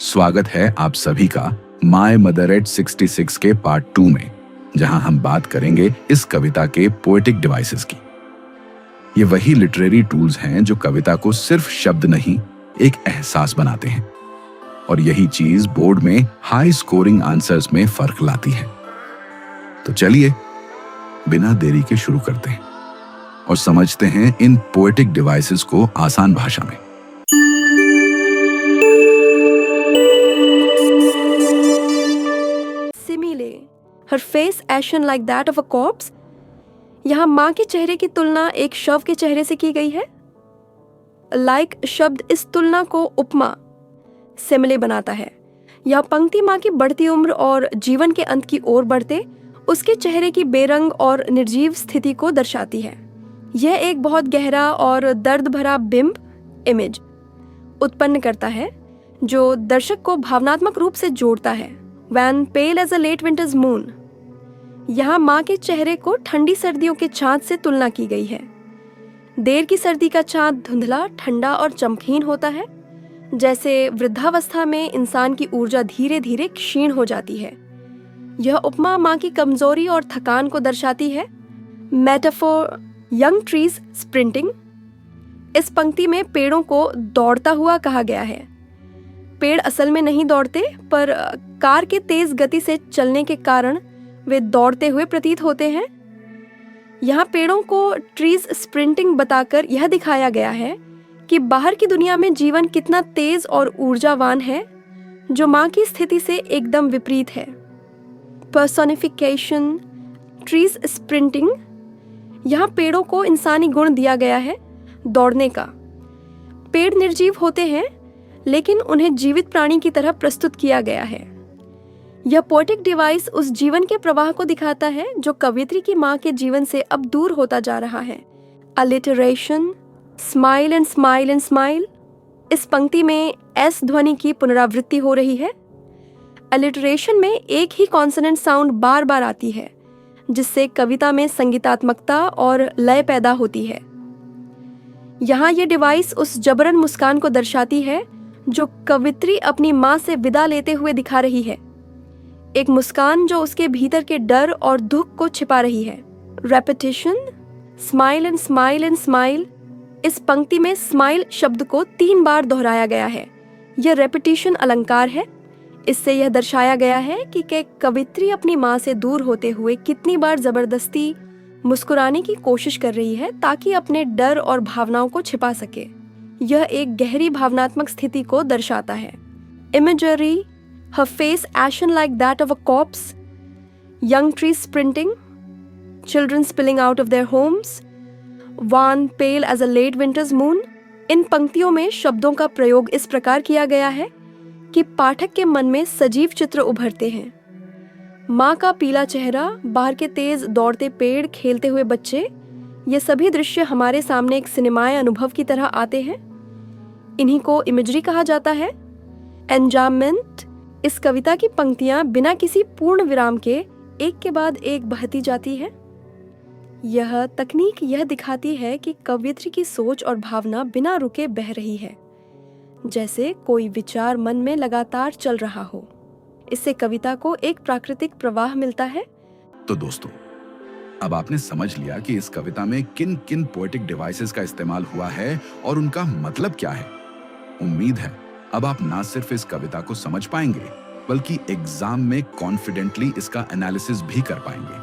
स्वागत है आप सभी का माय मदर एट 66 के पार्ट 2 में, जहां हम बात करेंगे इस कविता के पोएटिक डिवाइसेस की। ये वही लिटरेरी टूल्स हैं जो कविता को सिर्फ शब्द नहीं, एक एहसास बनाते हैं, और यही चीज बोर्ड में हाई स्कोरिंग आंसर्स में फर्क लाती है। तो चलिए बिना देरी के शुरू करते हैं और समझते हैं इन पोएटिक डिवाइसेस को आसान भाषा में। Simile, her face ashen like that of a corpse. यहाँ माँ के चेहरे की तुलना एक शव के चेहरे से की गई है। लाइक शब्द इस तुलना को उपमा सिमिले बनाता है। यह पंक्ति माँ की बढ़ती उम्र और जीवन के अंत की ओर बढ़ते उसके चेहरे की बेरंग और निर्जीव स्थिति को दर्शाती है। यह एक बहुत गहरा और दर्द भरा बिंब इमेज उत्पन्न करता है जो दर्शक को भावनात्मक रूप से जोड़ता है। When pale as a late winter's moon, यहाँ माँ के चेहरे को ठंडी सर्दियों के चाँद से तुलना की गई है। देर की सर्दी का चाँद धुंधला, ठंडा और चमकहीन होता है, जैसे वृद्धावस्था में इंसान की ऊर्जा धीरे धीरे क्षीण हो जाती है। यह उपमा माँ की कमजोरी और थकान को दर्शाती है। मेटाफोर यंग ट्रीज स्प्रिंटिंग, इस पंक्ति में पेड़ों को दौड़ता हुआ कहा गया है। पेड़ असल में नहीं दौड़ते, पर कार के तेज गति से चलने के कारण वे दौड़ते हुए प्रतीत होते हैं। यहाँ पेड़ों को ट्रीज स्प्रिंटिंग बताकर यह दिखाया गया है कि बाहर की दुनिया में जीवन कितना तेज और ऊर्जावान है, जो माँ की स्थिति से एकदम विपरीत है। पर्सोनिफिकेशन ट्रीज स्प्रिंटिंग, यहाँ पेड़ों को इंसानी गुण दिया गया है, दौड़ने का। पेड़ निर्जीव होते हैं, लेकिन उन्हें जीवित प्राणी की तरह प्रस्तुत किया गया है। यह पोएटिक डिवाइस उस जीवन के प्रवाह को दिखाता है जो कवयित्री की माँ के जीवन से अब दूर होता जा रहा है। Alliteration, smile and smile and smile, इस पंक्ति में एस ध्वनि की पुनरावृत्ति हो रही है। अलिटरेशन में एक ही कॉन्सोनेंट साउंड बार बार आती है, जिससे कविता में संगीतात्मकता और लय पैदा होती है। यहाँ यह डिवाइस उस जबरन मुस्कान को दर्शाती है जो कवयित्री अपनी माँ से विदा लेते हुए दिखा रही है, एक मुस्कान जो उसके भीतर के डर और दुख को छिपा रही है। Repetition, smile and smile and smile, इस पंक्ति में स्माइल शब्द को 3 बार दोहराया गया है। यह रेपिटेशन अलंकार है। इससे यह दर्शाया गया है कि कवयित्री अपनी माँ से दूर होते हुए कितनी बार जबरदस्ती मुस्कुराने की कोशिश कर रही है ताकि अपने डर और भावनाओं को छिपा सके। यह एक गहरी भावनात्मक स्थिति को दर्शाता है। Imagery, her face ashen like that of a corpse, young trees sprinting, children spilling out of their homes, one pale as a late winter's moon। इन पंक्तियों में शब्दों का प्रयोग इस प्रकार किया गया है कि पाठक के मन में सजीव चित्र उभरते हैं। माँ का पीला चेहरा, बाहर के तेज दौड़ते पेड़, खेलते हुए बच्चे, ये सभी दृश्य हमारे सामने एक सिनेमाय अनुभव की तरह आते हैं। इन्हीं को इमेजरी कहा जाता है। एंजाममेंट, इस कविता की पंक्तियां बिना किसी पूर्ण विराम के एक के बाद एक बहती जाती है। यह तकनीक यह दिखाती है कि कवयित्री की सोच और भावना बिना रुके बह रही है, जैसे कोई विचार मन में लगातार चल रहा हो। इससे कविता को एक प्राकृतिक प्रवाह मिलता है। तो दोस्तों, अब आपने समझ लिया कि इस कविता में किन किन पोएटिक डिवाइसेस का इस्तेमाल हुआ है और उनका मतलब क्या है। उम्मीद है अब आप ना सिर्फ इस कविता को समझ पाएंगे, बल्कि एग्जाम में कॉन्फिडेंटली इसका एनालिसिस भी कर पाएंगे।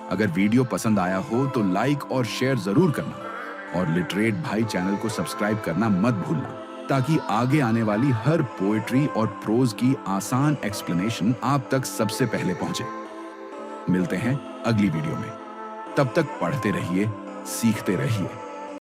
अगर वीडियो पसंद आया हो तो लाइक और शेयर जरूर करना, और लिटरेट भाई चैनल को सब्सक्राइब करना मत भूलना, ताकि आगे आने वाली हर पोएट्री और प्रोज की आसान एक्सप्लेनेशन आप तक सबसे पहले पहुंचे। मिलते हैं अगली वीडियो में। तब तक पढ़ते रहिए, सीखते रहिए।